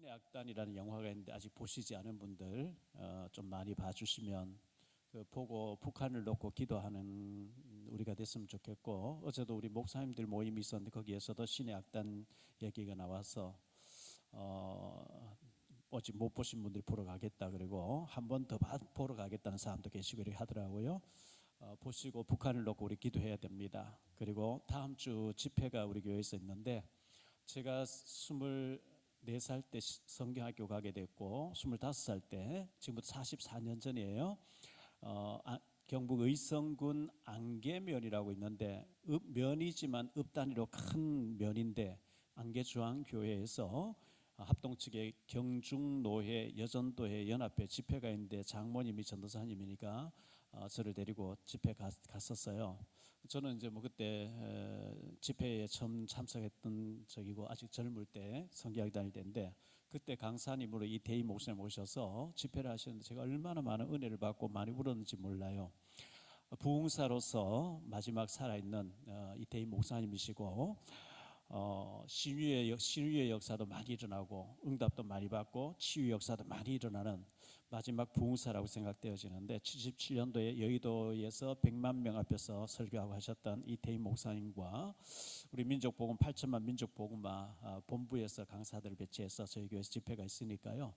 신의 악단이라는 영화가 있는데 아직 보시지 않은 분들 좀 많이 봐주시면 보고 북한을 놓고 기도하는 우리가 됐으면 좋겠고, 어제도 우리 목사님들 모임이 있었는데 거기에서도 신의 악단 얘기가 나와서 아직 못 보신 분들이 보러 가겠다, 그리고 한 번 더 보러 가겠다는 사람도 계시고 이렇게 하더라고요. 보시고 북한을 놓고 우리 기도해야 됩니다. 그리고 다음 주 집회가 우리 교회에서 있는데, 제가 24살 때 성경학교 가게 됐고 25살 때, 지금부터 44년 전이에요. 경북 의성군 안개면이라고 있는데, 면이지만 읍 단위로 큰 면인데, 안개중앙교회에서 합동 측의 경중노회 여전도회 연합회 집회가 있는데, 장모님이 전도사님이니까 저를 데리고 집회 갔었어요. 저는 이제 그때 집회에 처음 참석했던 적이고, 아직 젊을 때 성경학교 다닐 때인데, 그때 강사님으로 이태희 목사님 오셔서 집회를 하셨는데 제가 얼마나 많은 은혜를 받고 많이 울었는지 몰라요. 부흥사로서 마지막 살아있는 이태희 목사님이시고, 신유의 역사도 많이 일어나고 응답도 많이 받고 치유 역사도 많이 일어나는 마지막 부흥사라고 생각되어지는데, 77년도에 여의도에서 100만 명 앞에서 설교하고 하셨던 이태희 목사님과 우리 민족복음 8천만 민족복음화 본부에서 강사들을 배치해서 저희 교회에서 집회가 있으니까요,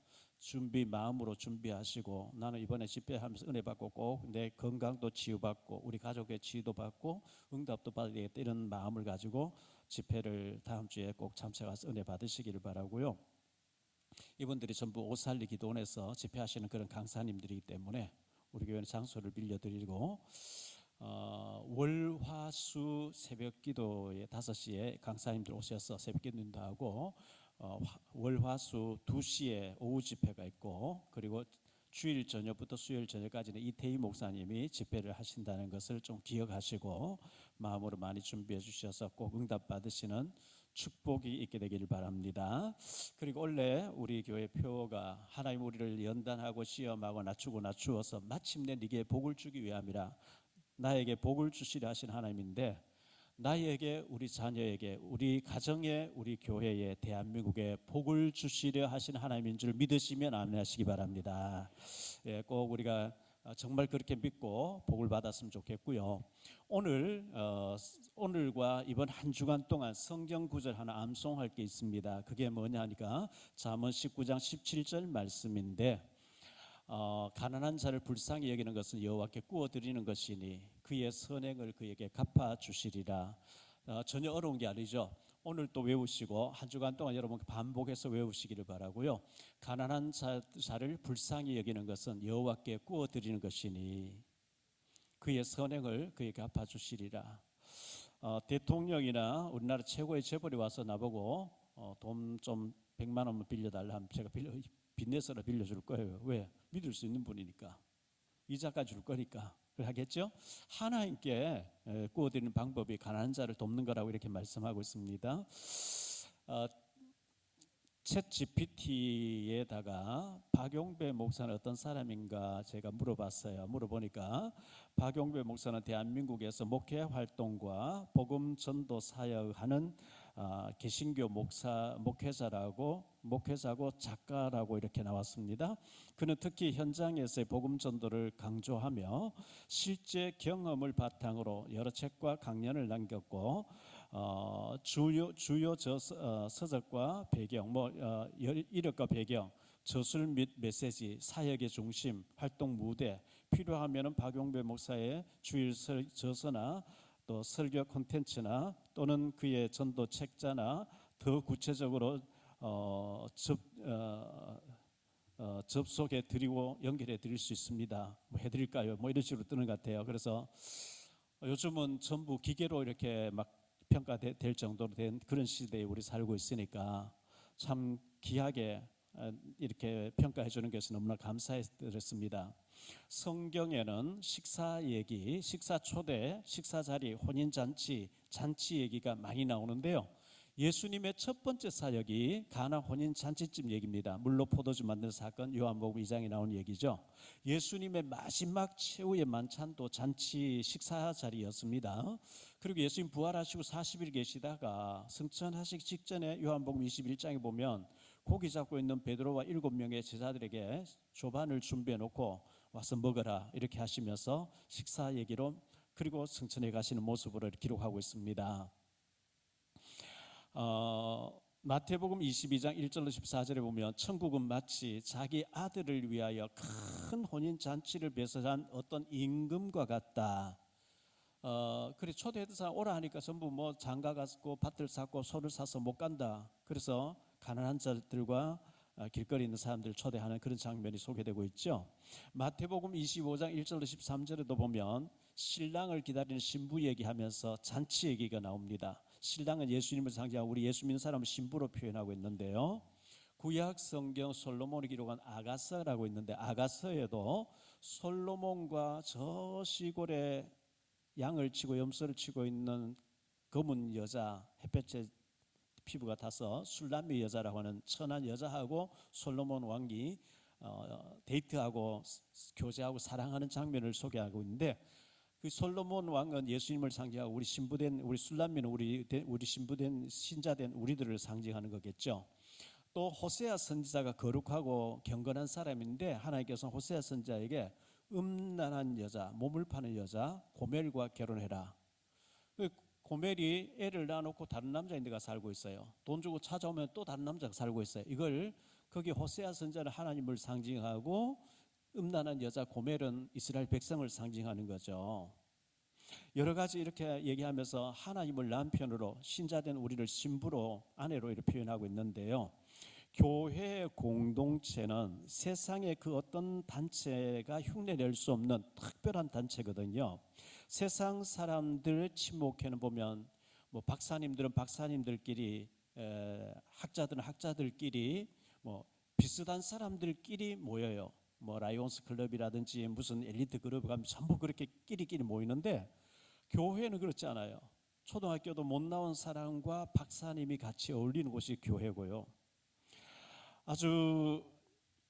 마음으로 준비하시고, 나는 이번에 집회하면서 은혜 받고 꼭 내 건강도 치유받고 우리 가족의 치유도 받고 응답도 받아야 되겠다, 이런 마음을 가지고 집회를 다음 주에 꼭 참석해서 은혜 받으시기를 바라고요. 이분들이 전부 오살리 기도원에서 집회하시는 그런 강사님들이기 때문에 우리 교회는 장소를 빌려드리고, 월화수 새벽기도에 5시에 강사님들 오셔서 새벽기도도 하고, 월화수 2시에 오후 집회가 있고, 그리고 주일 저녁부터 수요일 저녁까지는 이태희 목사님이 집회를 하신다는 것을 좀 기억하시고 마음으로 많이 준비해 주셔서 꼭 응답 받으시는 축복이 있게 되기를 바랍니다. 그리고 원래 우리 교회 표어가 하나님 우리를 연단하고 시험하고 낮추어서 마침내 네게 복을 주기 위함이라. 나에게 복을 주시려 하신 하나님인데, 나에게, 우리 자녀에게, 우리 가정에, 우리 교회에, 대한민국에 복을 주시려 하신 하나님인 줄 믿으시면 아멘 하시기 바랍니다. 꼭 우리가 정말 그렇게 믿고 복을 받았으면 좋겠고요. 오늘과 이번 한 주간 동안 성경 구절 하나 암송할 게 있습니다. 그게 뭐냐 하니까 잠언 19장 17절 말씀인데, 가난한 자를 불쌍히 여기는 것은 여호와께 구워 드리는 것이니 그의 선행을 그에게 갚아 주시리라. 전혀 어려운 게 아니죠. 오늘 또 외우시고 한 주간 동안 여러분 반복해서 외우시기를 바라고요. 가난한 자를 불쌍히 여기는 것은 여호와께 구워 드리는 것이니 그의 선행을 그에게 갚아 주시리라. 대통령이나 우리나라 최고의 재벌이 와서 나보고 돈 좀 100만 원만 빌려달라 하면 제가 빚내서라 빌려줄 거예요. 왜? 믿을 수 있는 분이니까, 이자까지 줄 거니까. 그걸 하겠죠? 하나님께 구워드리는 방법이 가난한 자를 돕는 거라고 이렇게 말씀하고 있습니다. 챗 GPT에다가 박용배 목사는 어떤 사람인가 제가 물어봤어요. 물어보니까 박용배 목사는 대한민국에서 목회 활동과 복음 전도 사역하는 개신교 목회자고 작가라고 이렇게 나왔습니다. 그는 특히 현장에서의 복음 전도를 강조하며 실제 경험을 바탕으로 여러 책과 강연을 남겼고, 주요 서적과 배경, 이력과 배경, 저술 및 메시지, 사역의 중심, 활동 무대, 필요하면은 박용배 목사의 주일 저서나 또 설교 콘텐츠나 또는 그의 전도 책자나 더 구체적으로 접속해 드리고 연결해 드릴 수 있습니다. 뭐 해드릴까요? 뭐 이런 식으로 뜨는 것 같아요. 그래서 요즘은 전부 기계로 이렇게 막 평가될 정도로 된 그런 시대에 우리 살고 있으니까 참 귀하게 이렇게 평가해 주는 것이 너무나 감사했습니다. 성경에는 식사 얘기, 식사 초대, 식사 자리, 혼인 잔치, 잔치 얘기가 많이 나오는데요, 예수님의 첫 번째 사역이 가나 혼인 잔치집 얘기입니다. 물로 포도주 만드는 사건, 요한복음 2장에 나온 얘기죠. 예수님의 마지막 최후의 만찬도 잔치 식사 자리였습니다. 그리고 예수님 부활하시고 40일 계시다가 승천하시기 직전에 요한복음 21장에 보면 고기 잡고 있는 베드로와 7명의 제자들에게 조반을 준비해 놓고 와서 먹어라 이렇게 하시면서 식사 얘기로 그리고 승천해 가시는 모습으로 기록하고 있습니다. 마태복음 22장 1절로 14절에 보면 천국은 마치 자기 아들을 위하여 큰 혼인잔치를 배설한 어떤 임금과 같다. 그래 초대했던 사람 오라 하니까 전부 뭐 장가 갔고 밭을 샀고 소를 사서 못 간다. 그래서 가난한 자들과 길거리 있는 사람들을 초대하는 그런 장면이 소개되고 있죠. 마태복음 25장 1절로 13절에도 보면 신랑을 기다리는 신부 얘기하면서 잔치 얘기가 나옵니다. 신랑은 예수님을 상징하고 우리 예수 믿는 사람을 신부로 표현하고 있는데요. 구약 성경 솔로몬이 기록한 아가서라고 있는데 아가서에도 솔로몬과 저 시골에 양을 치고 염소를 치고 있는 검은 여자, 햇볕에 피부가 타서 술람미 여자라고 하는 천한 여자하고 솔로몬 왕이 데이트하고 교제하고 사랑하는 장면을 소개하고 있는데 그 솔로몬 왕은 예수님을 상징하고 우리 신부된 우리 술람미는 우리 신부된 신자된 우리들을 상징하는 거겠죠. 또 호세아 선지자가 거룩하고 경건한 사람인데 하나님께서 호세아 선지자에게 음란한 여자, 몸을 파는 여자 고멜과 결혼해라. 고멜이 애를 낳아놓고 다른 남자인데가 살고 있어요. 돈 주고 찾아오면 또 다른 남자가 살고 있어요. 이걸 거기 호세아 선지자는 하나님을 상징하고 음란한 여자 고멜은 이스라엘 백성을 상징하는 거죠. 여러 가지 이렇게 얘기하면서 하나님을 남편으로 신자된 우리를 신부로 아내로 이렇게 표현하고 있는데요. 교회 공동체는 세상의 그 어떤 단체가 흉내낼 수 없는 특별한 단체거든요. 세상 사람들 친목회는 보면 뭐 박사님들은 박사님들끼리 학자들은 학자들끼리 뭐 비슷한 사람들끼리 모여요. 뭐 라이온스 클럽이라든지 무슨 엘리트 그룹 가면 전부 그렇게 끼리끼리 모이는데 교회는 그렇지 않아요. 초등학교도 못 나온 사람과 박사님이 같이 어울리는 곳이 교회고요. 아주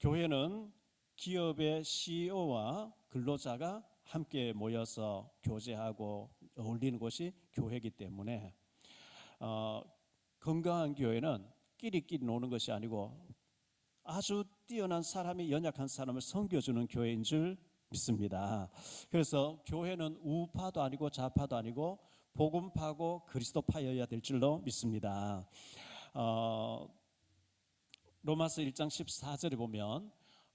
교회는 기업의 CEO와 근로자가 함께 모여서 교제하고 어울리는 곳이 교회이기 때문에 건강한 교회는 끼리끼리 노는 것이 아니고 아주 뛰어난 사람이 연약한 사람을 섬겨주는 교회인 줄 믿습니다. 그래서 교회는 우파도 아니고 좌파도 아니고 복음파고 그리스도파여야 될 줄로 믿습니다. 로마서 1장 14절에 보면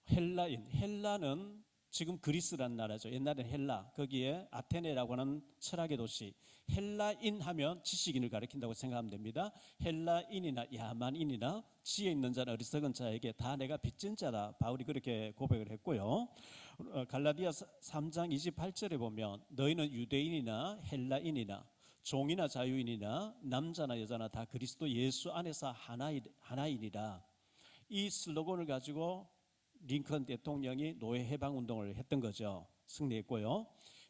헬라는 지금 그리스라는 나라죠. 옛날에는 헬라, 거기에 아테네라고 하는 철학의 도시. 헬라인 하면 지식인을 가리킨다고 생각하면 됩니다. 헬라인이나 야만인이나 지혜 있는 자나 어리석은 자에게 다 내가 빚진 자다. 바울이 그렇게 고백을 했고요. 갈라디아 3장 28절에 보면 너희는 유대인이나 헬라인이나 종이나 자유인이나 남자나 여자나 다 그리스도 예수 안에서 하나이니라. 이 슬로건을 가지고 링컨 대통령이 노예 해방 운동을 했던 거죠. 승리했고요.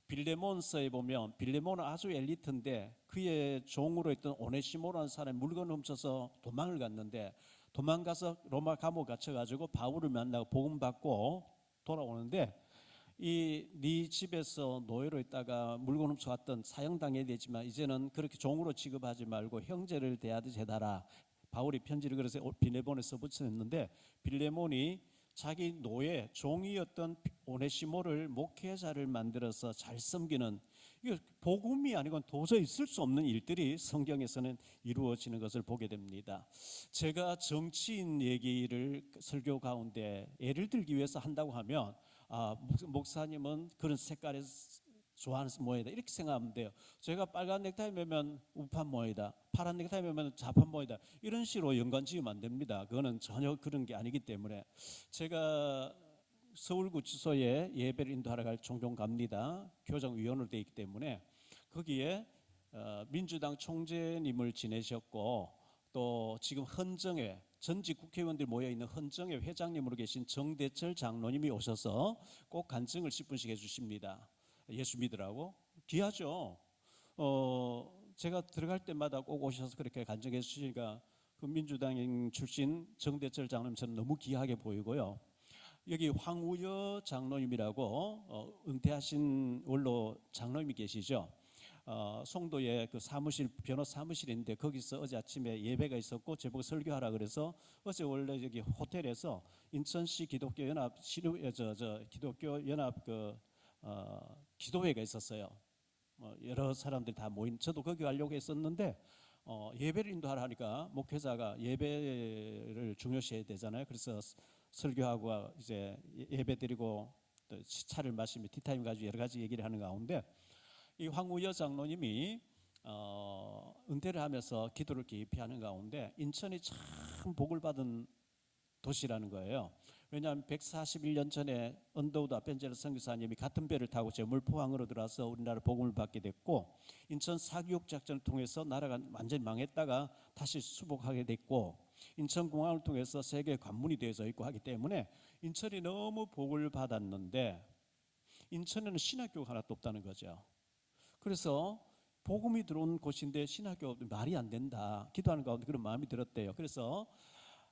빌레몬서에 보면 빌레몬은 아주 엘리트인데 그의 종으로 있던 오네시모라는 사람이 물건을 훔쳐서 도망을 갔는데 도망가서 로마 감옥 갇혀가지고 바울을 만나고 복음 받고 돌아오는데 네 집에서 노예로 있다가 물건 훔쳐왔던 사형당해야 되지만 이제는 그렇게 종으로 취급하지 말고 형제를 대하듯 해달라. 바울이 편지를 그래서 빌레몬에 써붙였는데 빌레몬이 자기 노예 종이었던 오네시모를 목회자를 만들어서 잘 섬기는 이거 복음이 아니고는 도저히 있을 수 없는 일들이 성경에서는 이루어지는 것을 보게 됩니다. 제가 정치인 얘기를 설교 가운데 예를 들기 위해서 한다고 하면 목사님은 그런 색깔의 좋아하는 모이다 이렇게 생각하면 돼요. 제가 빨간 넥타이 매면 우파 모이다, 파란 넥타이 매면 좌파 모이다 이런 식으로 연관지으면 안 됩니다. 그거는 전혀 그런 게 아니기 때문에 제가 서울구치소에 예배를 인도하러 갈 종종 갑니다. 교정위원으로 되어 있기 때문에 거기에 민주당 총재님을 지내셨고 또 지금 헌정회 전직 국회의원들 모여있는 헌정회 회장님으로 계신 정대철 장로님이 오셔서 꼭 간증을 10분씩 해주십니다. 예수 믿으라고 귀하죠. 제가 들어갈 때마다 꼭 오셔서 그렇게 간증해 주시니까 그 민주당 출신 정대철 장로님 저는 너무 귀하게 보이고요. 여기 황우여 장로님이라고 은퇴하신 원로 장로님이 계시죠. 송도에 그 사무실 변호 사무실인데 거기서 어제 아침에 예배가 있었고 제보고 설교하라 그래서 어제 원래 여기 호텔에서 인천시 기독교 연합 기독교 연합 기도회가 있었어요. 여러 사람들이 다 모인, 저도 거기 가려고 했었는데 예배를 인도하라 하니까 목회자가 예배를 중요시해야 되잖아요. 그래서 설교하고 이제 예배 드리고 또 차를 마시며 티타임 가지고 여러 가지 얘기를 하는 가운데 이 황우여 장로님이 은퇴를 하면서 기도를 깊이 하는 가운데 인천이 참 복을 받은 도시라는 거예요. 왜냐하면 141년 전에 언더우드 아펜젤러 선교사님이 같은 배를 타고 제물포항으로 들어와서 우리나라 복음을 받게 됐고, 인천 사교육 작전을 통해서 나라가 완전히 망했다가 다시 수복하게 됐고, 인천공항을 통해서 세계 관문이 되어져 있고 하기 때문에 인천이 너무 복을 받았는데 인천에는 신학교가 하나도 없다는 거죠. 그래서 복음이 들어온 곳인데 신학교 말이 안 된다. 기도하는 가운데 그런 마음이 들었대요. 그래서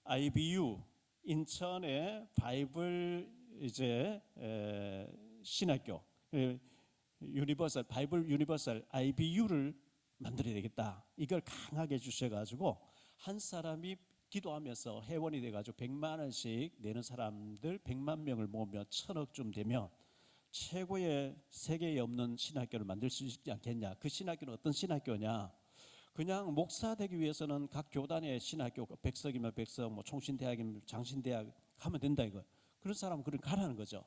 IBU 인천의 바이블 신학교 유니버설 바이블 유니버설 IBU를 만들어야 되겠다. 이걸 강하게 주셔가지고 한 사람이 기도하면서 회원이 돼가지고 100만 원씩 내는 사람들 100만 명을 모으면 1,000억쯤 되면 최고의 세계에 없는 신학교를 만들 수 있지 않겠냐. 그 신학교는 어떤 신학교냐? 그냥 목사 되기 위해서는 각 교단의 신학교, 백석이면 백석, 뭐 총신대학이면 장신대학 하면 된다 이거. 그런 사람은 그런 가라는 거죠.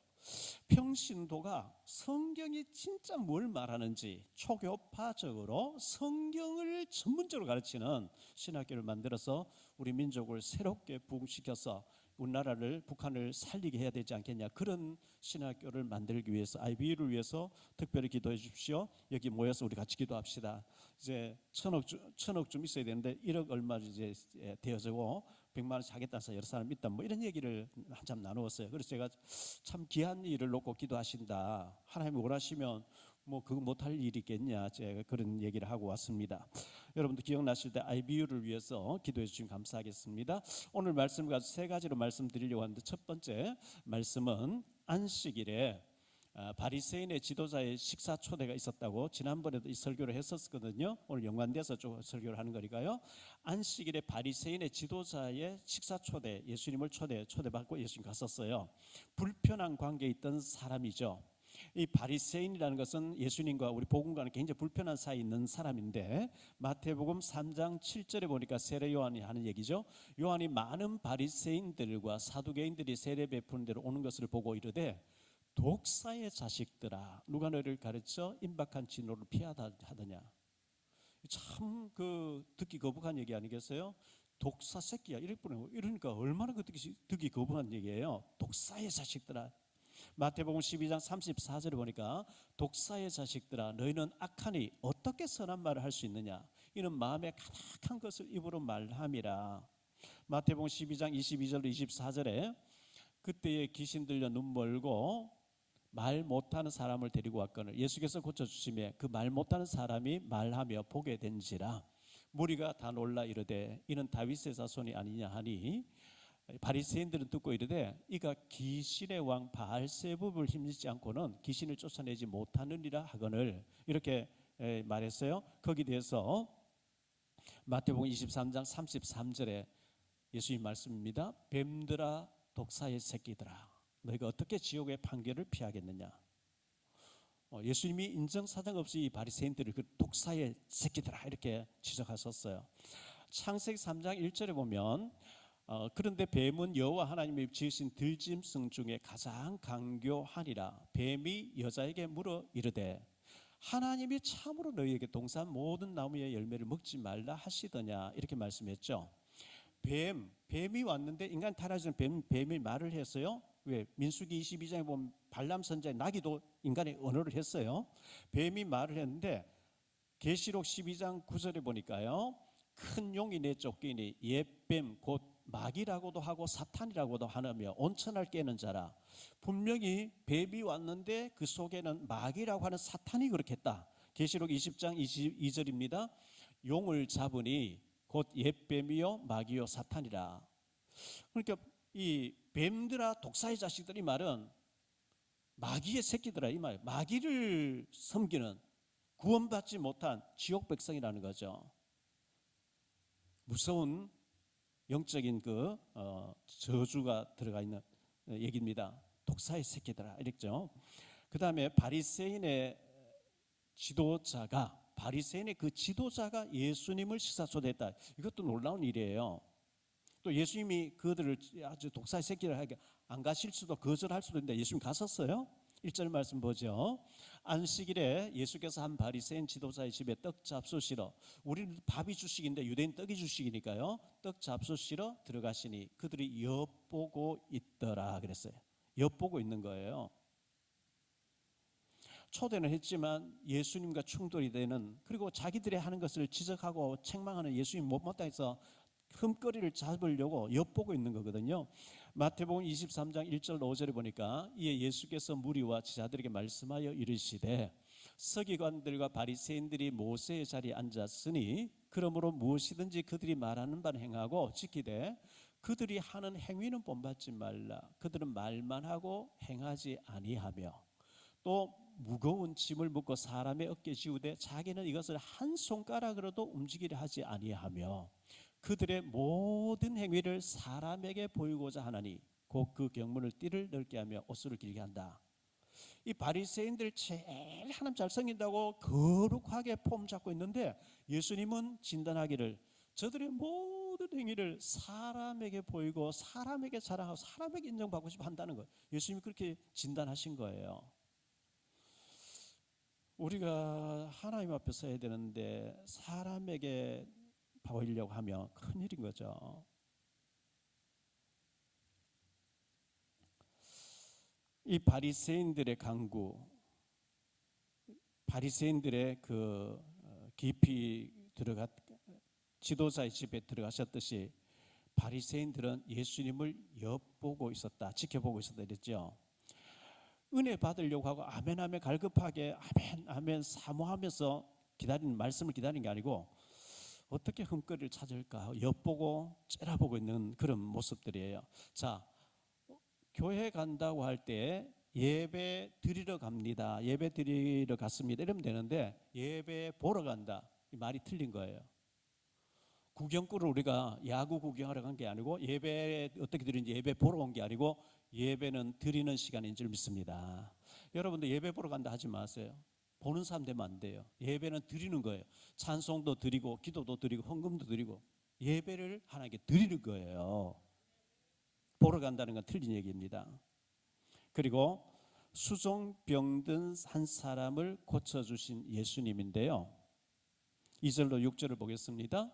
평신도가 성경이 진짜 뭘 말하는지 초교파적으로 성경을 전문적으로 가르치는 신학교를 만들어서 우리 민족을 새롭게 부흥시켜서 우리나라를 북한을 살리게 해야 되지 않겠냐. 그런 신학교를 만들기 위해서 IBU를 위해서 특별히 기도해 주십시오. 여기 모여서 우리 같이 기도합시다. 이제 천억 좀 있어야 되는데 1억 얼마 이제 되어지고 100만 원씩 하겠다 해서 여러 사람 있다 뭐 이런 얘기를 한참 나누었어요. 그래서 제가 참 귀한 일을 놓고 기도하신다. 하나님이 원하시면 뭐 그거 못할 일이 있겠냐. 제가 그런 얘기를 하고 왔습니다. 여러분도 기억나실 때 IBU를 위해서 기도해 주시면 감사하겠습니다. 오늘 말씀을 가지고 세 가지로 말씀드리려고 하는데 첫 번째 말씀은 안식일에 바리새인의 지도자의 식사 초대가 있었다고 지난번에도 이 설교를 했었거든요. 오늘 연관돼서 좀 설교를 하는 거니까요. 안식일에 바리새인의 지도자의 식사 초대, 예수님을 초대받고 예수님 갔었어요. 불편한 관계에 있던 사람이죠. 이 바리새인이라는 것은 예수님과 우리 복음과는 굉장히 불편한 사이에 있는 사람인데 마태복음 3장 7절에 보니까 세례 요한이 하는 얘기죠. 요한이 많은 바리새인들과 사두개인들이 세례 베푸는 데로 오는 것을 보고 이르되 독사의 자식들아 누가 너를 가르쳐 임박한 진노를 피하다 하더냐. 참 그 듣기 거북한 얘기 아니겠어요? 독사 새끼야 이러니까 얼마나 그 듣기 거북한 얘기예요. 독사의 자식들아. 마태복음 12장 34절에 보니까 독사의 자식들아 너희는 악하니 어떻게 선한 말을 할 수 있느냐. 이는 마음에 가득한 것을 입으로 말함이라. 마태복음 12장 22절로 24절에 그때에 귀신 들려 눈 멀고 말 못하는 사람을 데리고 왔거늘 예수께서 고쳐주시며 그 말 못하는 사람이 말하며 보게 된지라. 무리가 다 놀라 이르되 이는 다윗의 자손이 아니냐 하니 바리새인들은 듣고 이르되 이가 귀신의 왕 바알세불을 힘쓰지 않고는 귀신을 쫓아내지 못하느니라 하거늘 이렇게 말했어요. 거기에 대해서 마태복음 23장 33절에 예수님 말씀입니다. 뱀들아 독사의 새끼들아 너희가 어떻게 지옥의 판결을 피하겠느냐. 예수님이 인정사정 없이 이 바리새인들을 그 독사의 새끼들아 이렇게 지적하셨어요. 창세기 3장 1절에 보면 그런데 뱀은 여호와 하나님이 지으신 들짐승 중에 가장 강교하니라. 뱀이 여자에게 물어 이르되 하나님이 참으로 너희에게 동산 모든 나무의 열매를 먹지 말라 하시더냐 이렇게 말씀했죠. 뱀이 왔는데 인간 타락한 뱀이 말을 했어요. 왜? 민수기 22장에 보면 발람 선지자의 나귀도 인간의 언어를 했어요. 뱀이 말을 했는데 계시록 12장 9절에 보니까요. 큰 용이 내쫓기니 옛뱀 곧 마귀라고도 하고 사탄이라고도 하며 온천할 깨는 자라. 분명히 뱀이 왔는데 그 속에는 마귀라고 하는 사탄이 그렇게 했다. 계시록 20장 22절입니다. 용을 잡으니 곧 옛뱀이요 마귀요 사탄이라. 그러니까 이 뱀들아 독사의 자식들이 말은 마귀의 새끼들아 이 말. 마귀를 섬기는 구원받지 못한 지옥 백성이라는 거죠. 무서운 영적인 저주가 들어가 있는 얘기입니다. 독사의 새끼들아 이랬죠. 그 다음에 바리새인의 지도자가 예수님을 시사초대했다. 이것도 놀라운 일이에요. 또 예수님이 그들을 아주 독사의 새끼를 하게 안 가실 수도 거절할 수도 있는데 예수님 갔었어요. 1절 말씀 보죠. 안식일에 예수께서 한 바리새인 지도자의 집에 떡 잡수시러, 우리는 밥이 주식인데 유대인 떡이 주식이니까요, 떡 잡수시러 들어가시니 그들이 엿보고 있더라 그랬어요. 엿보고 있는 거예요. 초대는 했지만 예수님과 충돌이 되는, 그리고 자기들이 하는 것을 지적하고 책망하는 예수님 못마땅해서 흠거리를 잡으려고 엿보고 있는 거거든요. 마태복음 23장 1절 5절에 보니까 이에 예수께서 무리와 제자들에게 말씀하여 이르시되 서기관들과 바리새인들이 모세의 자리에 앉았으니 그러므로 무엇이든지 그들이 말하는 바는 행하고 지키되 그들이 하는 행위는 본받지 말라. 그들은 말만 하고 행하지 아니하며 또 무거운 짐을 묶고 사람의 어깨에 지우되 자기는 이것을 한 손가락으로도 움직이려 하지 아니하며 그들의 모든 행위를 사람에게 보이고자 하나니 곧 그 경문을 띠를 넓게 하며 옷을 길게 한다. 이 바리새인들 제일 하나님 잘 섬긴다고 거룩하게 폼 잡고 있는데 예수님은 진단하기를 저들의 모든 행위를 사람에게 보이고 사람에게 자랑하고 사람에게 인정받고 싶어 한다는 거예요. 예수님이 그렇게 진단하신 거예요. 우리가 하나님 앞에 서야 되는데 사람에게 보이려고 하면 큰일인 거죠. 이 바리새인들의 강구, 바리새인들의 깊이 들어갔 지도자의 집에 들어가셨듯이 바리새인들은 예수님을 엿보고 있었다, 지켜보고 있었다 그랬죠. 은혜 받으려고 하고 아멘 아멘 갈급하게 아멘 아멘 사모하면서 기다리는, 말씀을 기다리는 게 아니고 어떻게 흠거리를 찾을까 엿보고 째려보고 있는 그런 모습들이에요. 자, 교회 간다고 할 때 예배 드리러 갑니다, 예배 드리러 갔습니다 이러면 되는데 예배 보러 간다, 이 말이 틀린 거예요. 구경꾼을 우리가 야구 구경하러 간 게 아니고 예배 어떻게 드리는지 예배 보러 온 게 아니고 예배는 드리는 시간인 줄 믿습니다. 여러분들 예배 보러 간다 하지 마세요. 보는 사람 되면 안 돼요. 예배는 드리는 거예요. 찬송도 드리고 기도도 드리고 헌금도 드리고 예배를 하나님께 드리는 거예요. 보러 간다는 건 틀린 얘기입니다. 그리고 수종병든 한 사람을 고쳐주신 예수님인데요, 2절로 6절을 보겠습니다.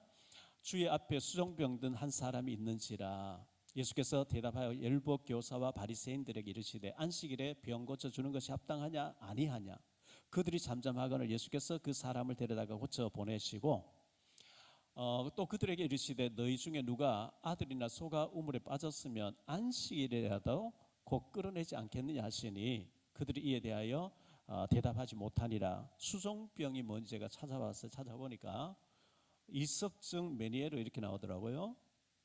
주의 앞에 수종병든 한 사람이 있는지라. 예수께서 대답하여 율법 교사와 바리새인들에게 이르시되 안식일에 병 고쳐주는 것이 합당하냐 아니하냐. 그들이 잠잠하거늘 예수께서 그 사람을 데려다가 고쳐 보내시고 또 그들에게 이르시되 너희 중에 누가 아들이나 소가 우물에 빠졌으면 안식일이라도 곧 끌어내지 않겠느냐 하시니 그들이 이에 대하여 대답하지 못하니라. 수종병이 뭔지 제가 찾아보니까 이석증 메니에르 이렇게 나오더라고요.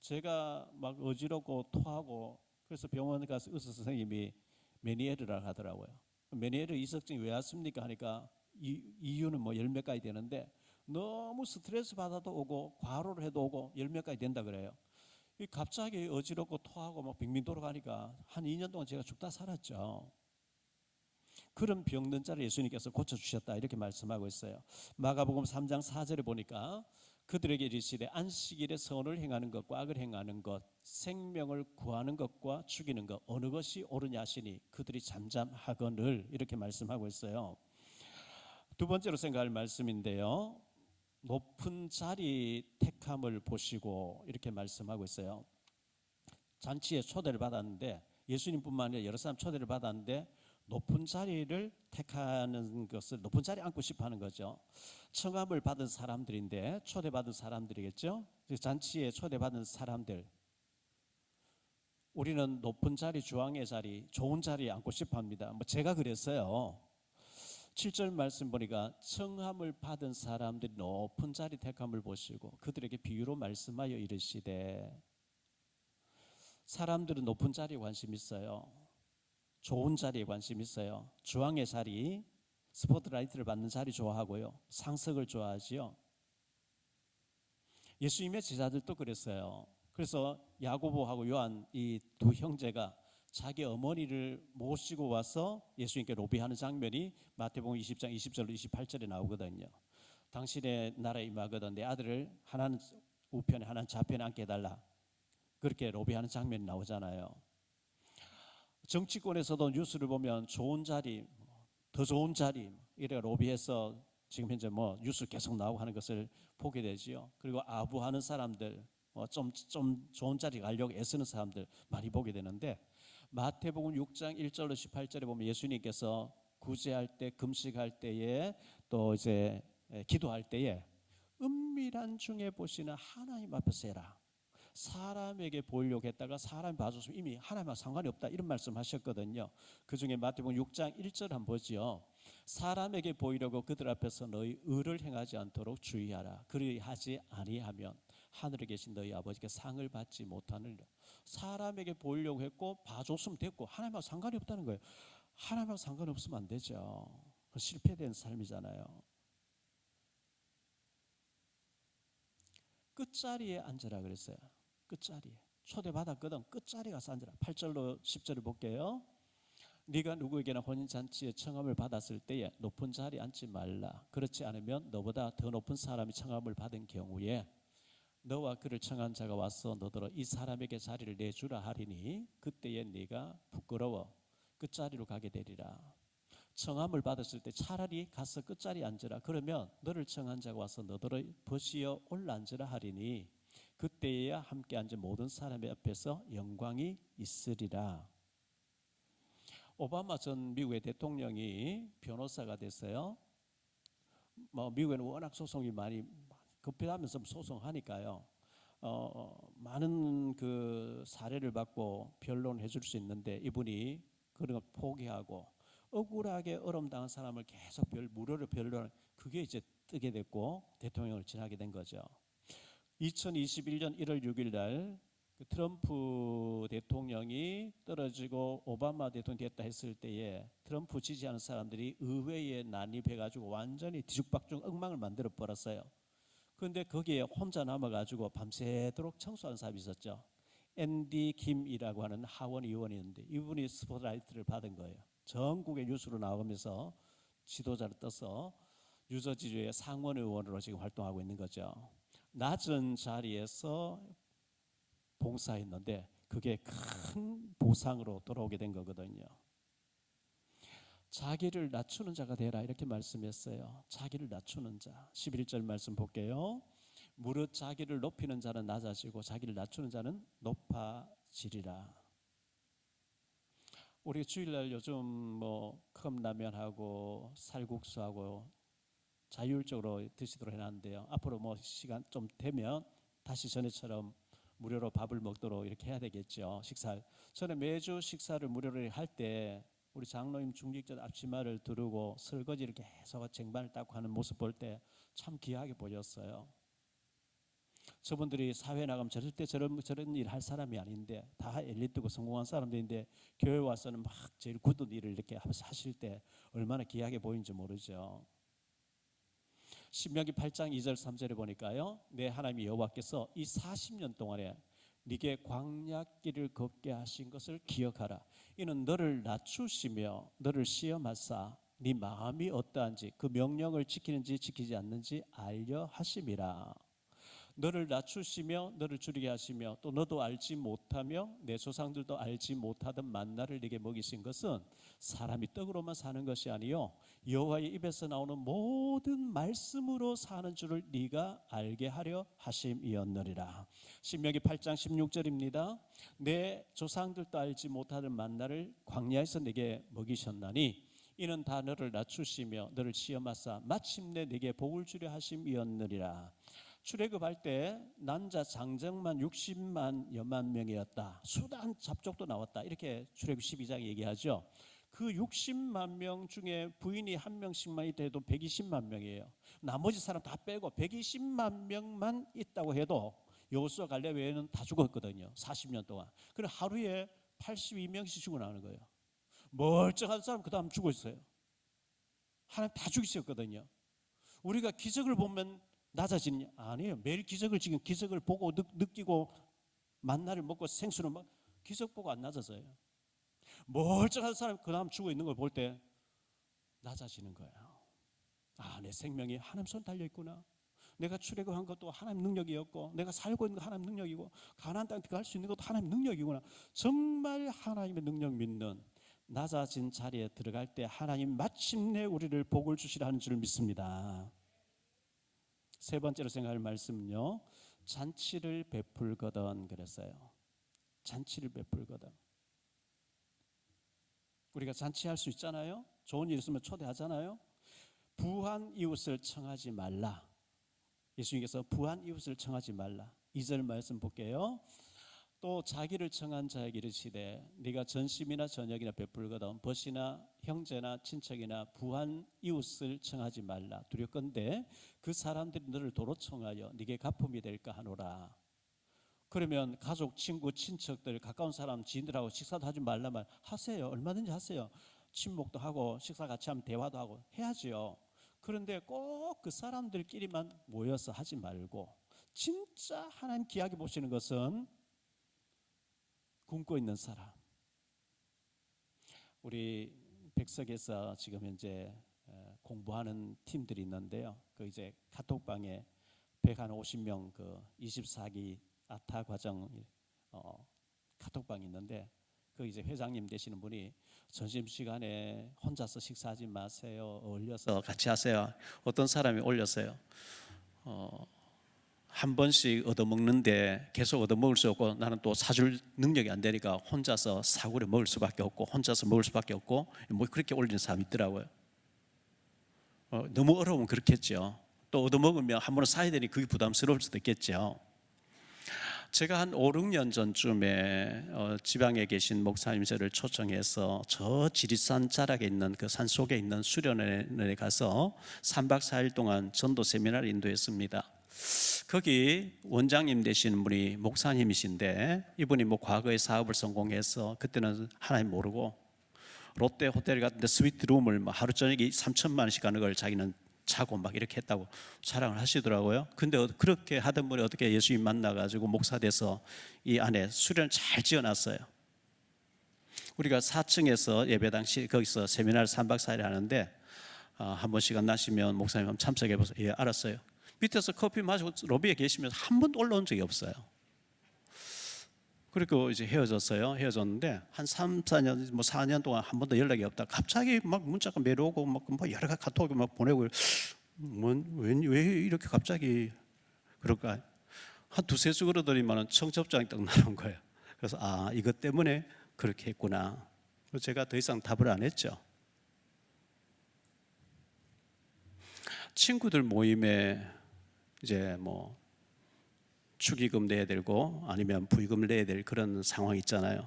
제가 막 어지럽고 토하고 그래서 병원에 가서 의사 선생님이 메니에르라고 하더라고요. 메니에르 이석증이 왜 왔습니까 하니까 이유는 뭐 10몇 가지 되는데 너무 스트레스 받아도 오고 과로를 해도 오고 10몇 가지 된다 그래요. 갑자기 어지럽고 토하고 막 빙빙 돌아가니까 한 2년 동안 제가 죽다 살았죠. 그런 병든 자를 예수님께서 고쳐주셨다 이렇게 말씀하고 있어요. 마가복음 3장 4절에 보니까 그들에게 이르시되 안식일에 선을 행하는 것과 악을 행하는 것, 생명을 구하는 것과 죽이는 것 어느 것이 옳으냐 하시니 그들이 잠잠하거늘 이렇게 말씀하고 있어요. 두 번째로 생각할 말씀인데요, 높은 자리 택함을 보시고 이렇게 말씀하고 있어요. 잔치에 초대를 받았는데 예수님뿐만 아니라 여러 사람 초대를 받았는데 높은 자리를 택하는 것을, 높은 자리에 앉고 싶어 하는 거죠. 청함을 받은 사람들인데 초대받은 사람들이겠죠. 잔치에 초대받은 사람들, 우리는 높은 자리, 주왕의 자리, 좋은 자리에 앉고 싶어 합니다. 뭐 제가 그랬어요. 7절 말씀 보니까 청함을 받은 사람들이 높은 자리 택함을 보시고 그들에게 비유로 말씀하여 이르시되, 사람들은 높은 자리에 관심 있어요. 좋은 자리에 관심 있어요. 주왕의 자리, 스포트라이트를 받는 자리 좋아하고요. 상석을 좋아하지요. 예수님의 제자들도 그랬어요. 그래서 야고보하고 요한 이 두 형제가 자기 어머니를 모시고 와서 예수님께 로비하는 장면이 마태복음 20장 20절로 28절에 나오거든요. 당신의 나라에 임하거든 내 아들을 하나는 우편에 하나는 좌편에 앉게 해달라. 그렇게 로비하는 장면이 나오잖아요. 정치권에서도 뉴스를 보면 좋은 자리, 더 좋은 자리 이래 로비해서 지금 현재 뭐 뉴스 계속 나오고 하는 것을 보게 되지요. 그리고 아부하는 사람들, 좀 좋은 자리 가려고 애쓰는 사람들 많이 보게 되는데, 마태복음 6장 1절로 18절에 보면 예수님께서 구제할 때, 금식할 때에, 또 이제 기도할 때에 은밀한 중에 보시는 하나님 앞에서 해라. 사람에게 보이려고 했다가 사람이 봐줬으면 이미 하나님과 상관이 없다, 이런 말씀 하셨거든요. 그 중에 마태복음 6장 1절 한번 보지요. 사람에게 보이려고 그들 앞에서 너희 의를 행하지 않도록 주의하라. 그리하지 아니하면 하늘에 계신 너희 아버지께 상을 받지 못하느니라. 사람에게 보이려고 했고 봐줬으면 됐고 하나님과 상관이 없다는 거예요. 하나님과 상관이 없으면 안 되죠. 실패된 삶이잖아요. 끝자리에 앉으라 그랬어요. 끝자리에. 초대받았거든. 끝자리에 가서 앉으라. 8절로 10절을 볼게요. 네가 누구에게나 혼인잔치에 청함을 받았을 때에 높은 자리에 앉지 말라. 그렇지 않으면 너보다 더 높은 사람이 청함을 받은 경우에 너와 그를 청한 자가 와서 너더러 이 사람에게 자리를 내주라 하리니 그때에 네가 부끄러워 끝자리로 가게 되리라. 청함을 받았을 때 차라리 가서 끝자리에 앉으라. 그러면 너를 청한 자가 와서 너더러 벗이어 올라앉으라 하리니 그때에야 함께 앉은 모든 사람의 앞에서 영광이 있으리라. 오바마 전 미국의 대통령이 변호사가 됐어요. 미국에는 워낙 소송이 많이 급해하면서 소송하니까요. 많은 그 사례를 받고 변론해 줄 수 있는데 이분이 그런 걸 포기하고 억울하게 어려움당한 사람을 계속 무료로 변론, 그게 이제 뜨게 됐고 대통령을 지나게 된 거죠. 2021년 1월 6일 날 그 트럼프 대통령이 떨어지고 오바마 대통령이 됐다 했을 때에 트럼프 지지하는 사람들이 의회에 난입해가지고 완전히 뒤죽박죽 엉망을 만들어 버렸어요. 그런데 거기에 혼자 남아가지고 밤새도록 청소하는 사람이 있었죠. 앤디 김이라고 하는 하원 의원이었는데 이분이 스포트라이트를 받은 거예요. 전국의 뉴스로 나오면서 지도자를 떠서 뉴저지주의 상원 의원으로 지금 활동하고 있는 거죠. 낮은 자리에서 봉사했는데 그게 큰 보상으로 돌아오게 된 거거든요. 자기를 낮추는 자가 되라 이렇게 말씀했어요. 자기를 낮추는 자. 11절 말씀 볼게요. 무릇 자기를 높이는 자는 낮아지고 자기를 낮추는 자는 높아지리라. 우리 주일날 요즘 컵라면하고 살국수하고 자율적으로 드시도록 해놨는데요. 앞으로 시간 좀 되면 다시 전에처럼 무료로 밥을 먹도록 이렇게 해야 되겠죠. 식사. 저는 매주 식사를 무료로 할 때 우리 장로님 중직자 앞치마를 두르고 설거지를 계속 쟁반을 닦고 하는 모습 볼 때 참 귀하게 보였어요. 저분들이 사회에 나가면 절대 저런 일 할 사람이 아닌데 다 엘리트고 성공한 사람들인데 교회 와서는 막 제일 굳은 일을 이렇게 하실 때 얼마나 귀하게 보이는지 모르죠. 신명기 8장 2절 3절에 보니까요. 내 하나님 여호와께서 이 40년 동안에 네게 광야길을 걷게 하신 것을 기억하라. 이는 너를 낮추시며 너를 시험하사 네 마음이 어떠한지 그 명령을 지키는지 지키지 않는지 알려 하심이라. 너를 낮추시며 너를 줄이게 하시며 또 너도 알지 못하며 내 조상들도 알지 못하던 만나를 네게 먹이신 것은 사람이 떡으로만 사는 것이 아니요 여호와의 입에서 나오는 모든 말씀으로 사는 줄을 네가 알게 하려 하심이었느니라. 신명기 8장 16절입니다. 내 조상들도 알지 못하던 만나를 광야에서 네게 먹이셨나니 이는 다 너를 낮추시며 너를 시험하사 마침내 네게 복을 주려 하심이었느니라. 출애굽할 때 난자 장정만 60만여만 명이었다. 수단 잡족도 나왔다. 이렇게 출애굽 12장 얘기하죠. 그 60만 명 중에 부인이 한 명씩만 있다 해도 120만 명이에요. 나머지 사람 다 빼고 120만 명만 있다고 해도 여호수아 갈렙 외에는 다 죽었거든요. 40년 동안. 그럼 하루에 82명씩 죽어나가는 거예요. 멀쩡한 사람 그 다음 죽어 있어요. 하나님 다 죽이셨거든요. 우리가 기적을 보면 낮아지느냐? 아니에요. 매일 기적을 보고 느끼고 만나를 먹고 생수를 먹 기적 보고 안 낮아져요. 멀쩡한 사람이 그 다음 죽어 있는 걸 볼 때 낮아지는 거예요. 아, 내 생명이 하나님 손 달려 있구나. 내가 출애굽한 것도 하나님 능력이었고, 내가 살고 있는 거 하나님 능력이고, 가나안 땅에 들어갈 수 있는 것도 하나님 능력이구나. 정말 하나님의 능력 믿는 낮아진 자리에 들어갈 때 하나님 마침내 우리를 복을 주시라 하는 줄 믿습니다. 세 번째로 생각할 말씀은요, 잔치를 베풀거든 그랬어요. 잔치를 베풀거든. 우리가 잔치할 수 있잖아요. 좋은 일 있으면 초대하잖아요. 부한 이웃을 청하지 말라. 예수님께서 부한 이웃을 청하지 말라. 2절 말씀 볼게요. 또 자기를 청한 자에게 이르시되 네가 전심이나 저녁이나 베풀거든 벗이나 형제나 친척이나 부한 이웃을 청하지 말라. 두렵건대 그 사람들이 너를 도로 청하여 네게 가품이 될까 하노라. 그러면 가족, 친구, 친척들, 가까운 사람, 지인들하고 식사도 하지 말라 말 하세요. 얼마든지 하세요. 친목도 하고 식사 같이 하면 대화도 하고 해야지요. 그런데 꼭 그 사람들끼리만 모여서 하지 말고 진짜 하나님 귀하게 보시는 것은 굶고 있는 사람. 우리 백석에서 지금 현재 공부하는 팀들이 있는데요. 그 이제 카톡방에 150명 그 24기 아타 과정 카톡방이 있는데 그 이제 회장님 되시는 분이 점심시간에 혼자서 식사하지 마세요. 어울려서 같이 하세요. 어떤 사람이 올렸어요. 한 번씩 얻어먹는데 계속 얻어먹을 수 없고 나는 또 사줄 능력이 안 되니까 혼자서 사구려 먹을 수밖에 없고 혼자서 먹을 수밖에 없고 뭐 그렇게 올리는 사람이 있더라고요. 너무 어려우면 그렇겠죠. 또 얻어먹으면 한 번은 사야 되니 그게 부담스러울 수도 있겠죠. 제가 한 5, 6년 전쯤에 지방에 계신 목사님 저를 초청해서 저 지리산 자락에 있는 그 산 속에 있는 수련원에 가서 3박 4일 동안 전도 세미나를 인도했습니다. 거기 원장님 되시는 분이 목사님이신데 이분이 뭐 과거에 사업을 성공해서 그때는 하나님 모르고 롯데 호텔 같은 데 스위트룸을 하루 저녁에 3천만 원씩 하는 걸 자기는 차고 막 이렇게 했다고 자랑을 하시더라고요. 근데 그렇게 하던 분이 어떻게 예수님 만나가지고 목사 돼서 이 안에 수련을 잘 지어놨어요. 우리가 4층에서 예배당 거기서 세미나를 3박 4일 하는데 한 번 시간 나시면 목사님 한번 참석해보세요. 예, 알았어요. 밑에서 커피 마시고 로비에 계시면서 한 번도 올라온 적이 없어요. 그리고 이제 헤어졌는데 한 3, 4년, 뭐 4년 동안 한 번도 연락이 없다. 갑자기 막 문자가 내려오고 막 여러 가지 카톡이 막 보내고 왜 이렇게 갑자기 그럴까? 한 두세 주 그러더니만 청첩장이 딱 나온 거예요. 그래서 이것 때문에 그렇게 했구나. 제가 더 이상 답을 안 했죠. 친구들 모임에 이제 뭐 축의금 내야 되고 아니면 부의금을 내야 될 그런 상황이 있잖아요.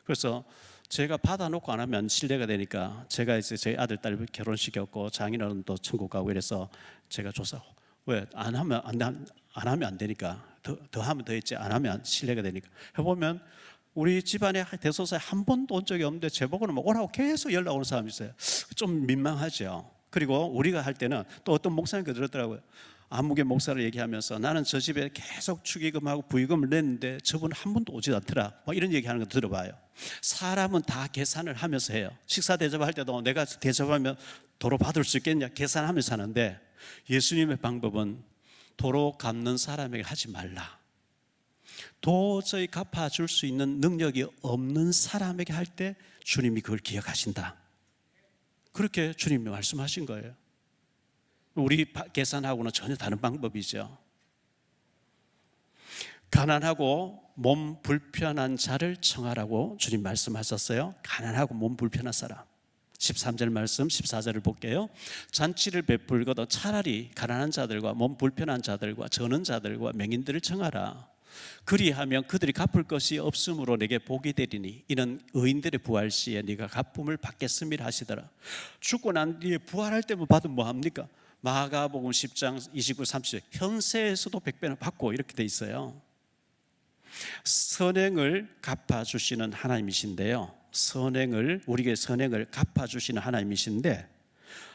그래서 제가 받아놓고 안 하면 신뢰가 되니까 제가 이제 저희 아들 딸 결혼시켰고 장인어른도 천국 가고 이래서 제가 조사 왜 안 하면 안 되니까 더 하면 더 했지 안 하면 신뢰가 되니까 해보면 우리 집안에 대소사에 한 번도 온 적이 없는데 제 보고는 뭐 오라고 계속 연락 오는 사람이 있어요. 좀 민망하죠. 그리고 우리가 할 때는 또 어떤 목사님이 그러더라고요. 아무개 목사를 얘기하면서 나는 저 집에 계속 축의금하고 부의금을 냈는데 저분 한 번도 오지 않더라. 막 이런 얘기하는 거 들어봐요. 사람은 다 계산을 하면서 해요. 식사 대접할 때도 내가 대접하면 도로 받을 수 있겠냐 계산하면서 하는데 예수님의 방법은 도로 갚는 사람에게 하지 말라. 도저히 갚아줄 수 있는 능력이 없는 사람에게 할 때 주님이 그걸 기억하신다. 그렇게 주님이 말씀하신 거예요. 우리 계산하고는 전혀 다른 방법이죠. 가난하고 몸 불편한 자를 청하라고 주님 말씀하셨어요. 가난하고 몸 불편한 사람. 13절 말씀 14절을 볼게요. 잔치를 베풀거든 차라리 가난한 자들과 몸 불편한 자들과 저는 자들과 맹인들을 청하라. 그리하면 그들이 갚을 것이 없으므로 내게 복이 되리니 이는 의인들의 부활 시에 네가 갚음을 받겠음이라 하시더라. 죽고 난 뒤에 부활할 때만 받으면 뭐합니까? 마가복음 10장 29, 30절 현세에서도 100배나 받고 이렇게 돼 있어요. 선행을 갚아주시는 하나님이신데요. 우리에게 선행을 갚아주시는 하나님이신데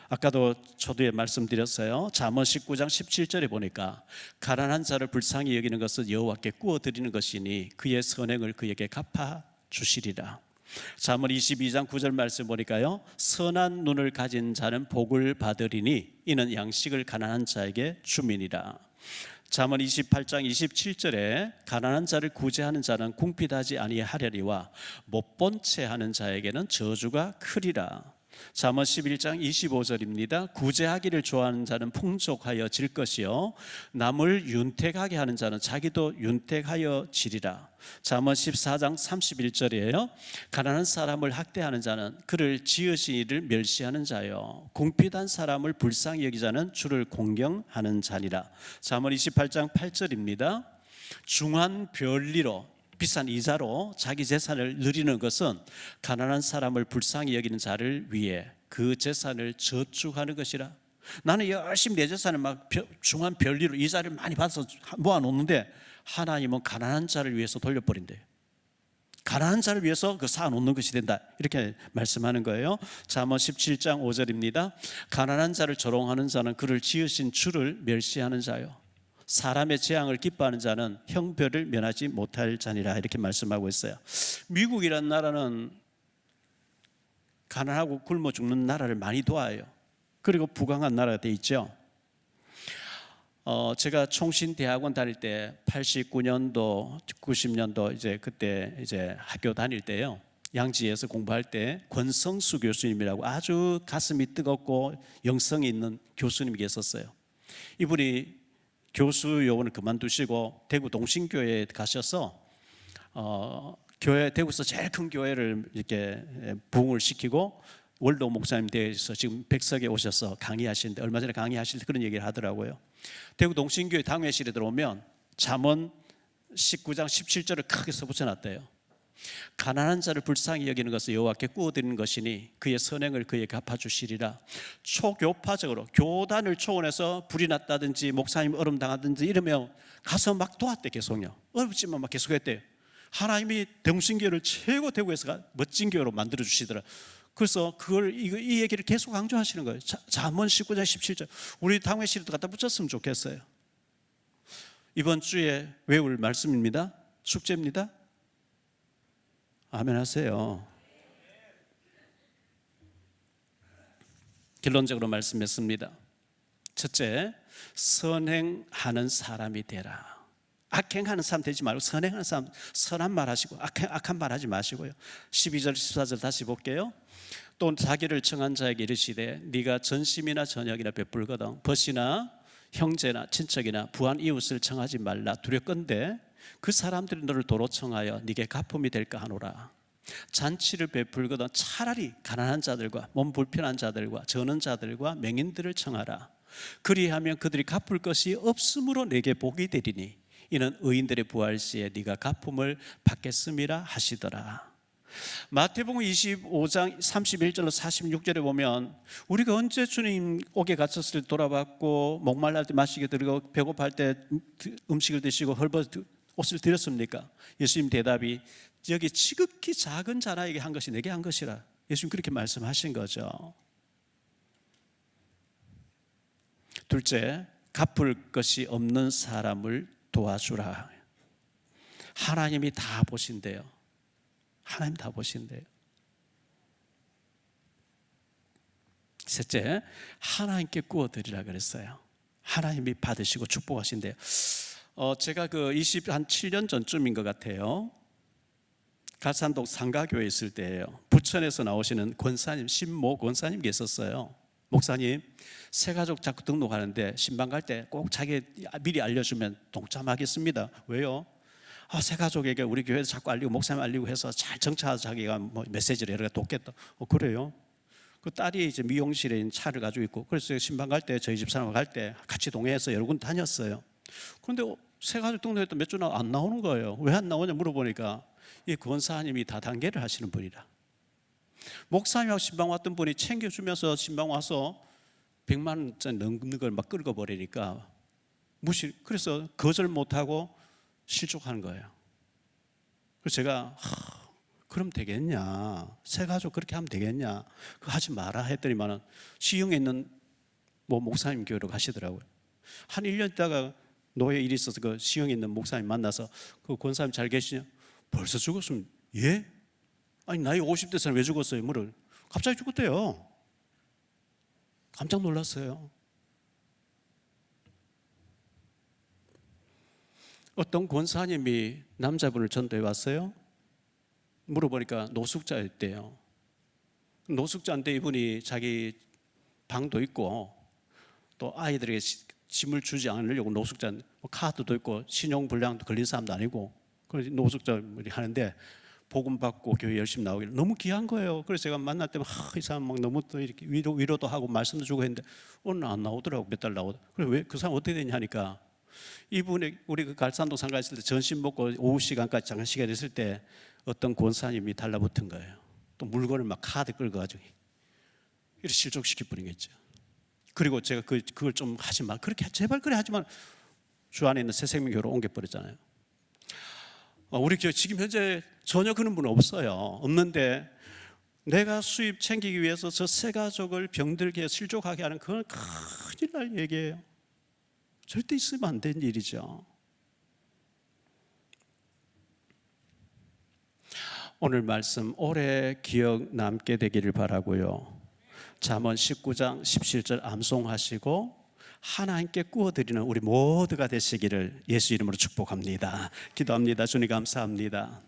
아까도 초두에 말씀드렸어요. 잠언 19장 17절에 보니까 가난한 자를 불쌍히 여기는 것은 여호와께 구워드리는 것이니 그의 선행을 그에게 갚아 주시리라. 잠언 22장 9절 말씀 보니까요, 선한 눈을 가진 자는 복을 받으리니 이는 양식을 가난한 자에게 주민이라. 잠언 28장 27절에 가난한 자를 구제하는 자는 궁핍하지 아니하려니와 못 본 채 하는 자에게는 저주가 크리라. 잠언 11장 25절입니다. 구제하기를 좋아하는 자는 풍족하여 질 것이요 남을 윤택하게 하는 자는 자기도 윤택하여 지리라. 잠언 14장 31절이에요. 가난한 사람을 학대하는 자는 그를 지으신 이를 멸시하는 자요 궁핍한 사람을 불쌍히 여기자는 주를 공경하는 자니라. 잠언 28장 8절입니다. 중한 별리로 비싼 이자로 자기 재산을 누리는 것은 가난한 사람을 불쌍히 여기는 자를 위해 그 재산을 저축하는 것이라. 나는 열심히 내 재산을 막 중한 별리로 이자를 많이 받아서 모아놓는데 하나님은 가난한 자를 위해서 돌려버린대요. 가난한 자를 위해서 그 쌓아놓는 것이 된다, 이렇게 말씀하는 거예요. 잠언 17장 5절입니다. 가난한 자를 조롱하는 자는 그를 지으신 주를 멸시하는 자요 사람의 재앙을 기뻐하는 자는 형벌을 면하지 못할 자니라, 이렇게 말씀하고 있어요. 미국이라는 나라는 가난하고 굶어 죽는 나라를 많이 도와요. 그리고 부강한 나라가 돼 있죠. 제가 총신대학원 다닐 때 89년도 90년도 이제 그때 이제 학교 다닐 때요, 양지에서 공부할 때 권성수 교수님이라고 아주 가슴이 뜨겁고 영성이 있는 교수님이 계셨어요. 이분이 교수 요원을 그만두시고 대구 동신교회에 가셔서 교회, 대구에서 제일 큰 교회를 이렇게 부흥을 시키고 월도 목사님 되어서 지금 백석에 오셔서 강의하시는데, 얼마 전에 강의하실 때 그런 얘기를 하더라고요. 대구 동신교회 당회실에 들어오면 잠언 19장 17절을 크게 써붙여놨대요. 가난한 자를 불쌍히 여기는 것은 여호와께 구워드리는 것이니 그의 선행을 그에게 갚아주시리라. 초교파적으로 교단을 초원해서 불이 났다든지 목사님 얼음 당하든지 이러면 가서 막 도왔대. 계속요. 어렵지만 막 계속했대요. 하나님이 동신교회를 최고 대구에서 멋진 교회로 만들어 주시더라. 그래서 그걸 이 얘기를 계속 강조하시는 거예요. 잠언 19장 17절 우리 당회실에도 갖다 붙였으면 좋겠어요. 이번 주에 외울 말씀입니다. 숙제입니다. 아멘 하세요. 결론적으로 말씀했습니다. 첫째, 선행하는 사람이 되라. 악행하는 사람 되지 말고 선행하는 사람, 선한 말 하시고 악한 말 하지 마시고요. 12절 14절 다시 볼게요. 또 자기를 청한 자에게 이르시되 네가 전심이나 저녁이나 베풀거든 벗이나 형제나 친척이나 부한 이웃을 청하지 말라. 두렵건대 그 사람들이 너를 도로 청하여 네게 가품이 될까 하노라. 잔치를 베풀거든 차라리 가난한 자들과 몸 불편한 자들과 저는 자들과 맹인들을 청하라. 그리하면 그들이 갚을 것이 없으므로 내게 복이 되리니 이는 의인들의 부활 시에 네가 갚음을 받겠음이라 하시더라. 마태복음 25장 31절로 46절에 보면 우리가 언제 주님 옥에 갇혔을 때 돌아봤고 목말랄 때 마시게 드리고 배고파할 때 음식을 드시고 헐벗은 옷을 드렸습니까? 예수님 대답이 여기 지극히 작은 자라에게 한 것이 내게 한 것이라. 예수님 그렇게 말씀하신 거죠. 둘째, 갚을 것이 없는 사람을 도와주라. 하나님이 다 보신대요. 하나님 다 보신대요. 셋째, 하나님께 구워드리라 그랬어요. 하나님이 받으시고 축복하신대요. 제가 그 27년 전쯤인 것 같아요. 가산동 상가교회에 있을 때예요. 부천에서 나오시는 권사님, 신모 권사님 계셨어요. 목사님, 새가족 자꾸 등록하는데 신방 갈 때 꼭 자기 미리 알려주면 동참하겠습니다. 왜요? 새가족에게 우리 교회에서 자꾸 알리고 목사님 알리고 해서 잘 정착해서 자기가 뭐 메시지를 여러 개 돕겠다. 그래요? 그 딸이 이제 미용실에 차를 가지고 있고, 그래서 신방 갈 때 저희 집사람과 갈 때 같이 동행해서 여러 군 다녔어요. 그런데 새가족 등록했다 몇 주 안 나오는 거예요. 왜 안 나오냐 물어보니까 이 권사님이 다단계를 하시는 분이라. 목사님하고 신방 왔던 분이 챙겨주면서 신방 와서 100만 원짜리 넘는 걸 막 긁어버리니까 그래서 거절 못하고 실족하는 거예요. 그래서 제가 그럼 되겠냐? 새 가족 그렇게 하면 되겠냐? 그거 하지 마라 했더니만은 시흥에 있는 목사님 교회로 가시더라고요. 한 1년 있다가 노예 일이 있어서 그 시흥에 있는 목사님 만나서 그 권사님 잘 계시냐? 벌써 죽었으면 예? 아니 나이 50대 사람 왜 죽었어요? 뭐를? 갑자기 죽었대요. 깜짝 놀랐어요. 어떤 권사님이 남자분을 전도해 왔어요. 물어보니까 노숙자였대요. 노숙자인데 이분이 자기 방도 있고 또 아이들에게 짐을 주지 않으려고 노숙자, 카드도 있고 신용불량도 걸린 사람도 아니고 그래서 노숙자들이 하는데 복음 받고 교회 열심히 나오길 너무 귀한 거예요. 그래서 제가 만날 때면 이 사람 막 너무 또 이렇게 위로도 하고 말씀도 주고 했는데 오늘 안 나오더라고. 몇 달 나오더라고. 그래서 왜 그 사람 어떻게 되냐 하니까 이분이 우리 그 갈산동 상가 있을 때 전신 먹고 오후 시간까지 잠깐 시간 있을 때 어떤 권사님이 달라붙은 거예요. 또 물건을 막 카드 끌고가지고 이렇게 실족시킬 뿐이겠죠. 그리고 제가 그걸 좀 하지 마. 그렇게 제발 그래 하지만 주 안에 있는 새생명교회로 옮겨버렸잖아요. 우리 교회 지금 현재 전혀 그런 분은 없어요. 없는데 내가 수입 챙기기 위해서 저 새 가족을 병들게 실족하게 하는 그건 큰일 날 얘기예요. 절대 있으면 안 되는 일이죠. 오늘 말씀 오래 기억 남게 되기를 바라고요. 잠언 19장 17절 암송하시고 하나님께 구워드리는 우리 모두가 되시기를 예수 이름으로 축복합니다. 기도합니다. 주님 감사합니다.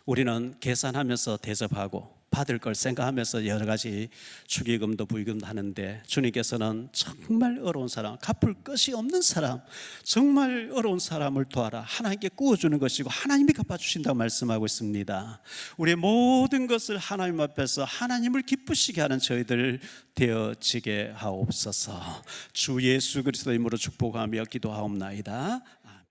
우리는 계산하면서 대접하고 받을 걸 생각하면서 여러 가지 축의금도 부의금도 하는데 주님께서는 정말 어려운 사람, 갚을 것이 없는 사람, 정말 어려운 사람을 도와라. 하나님께 구워주는 것이고 하나님이 갚아주신다고 말씀하고 있습니다. 우리의 모든 것을 하나님 앞에서 하나님을 기쁘시게 하는 저희들 되어지게 하옵소서. 주 예수 그리스도 이름으로 축복하며 기도하옵나이다.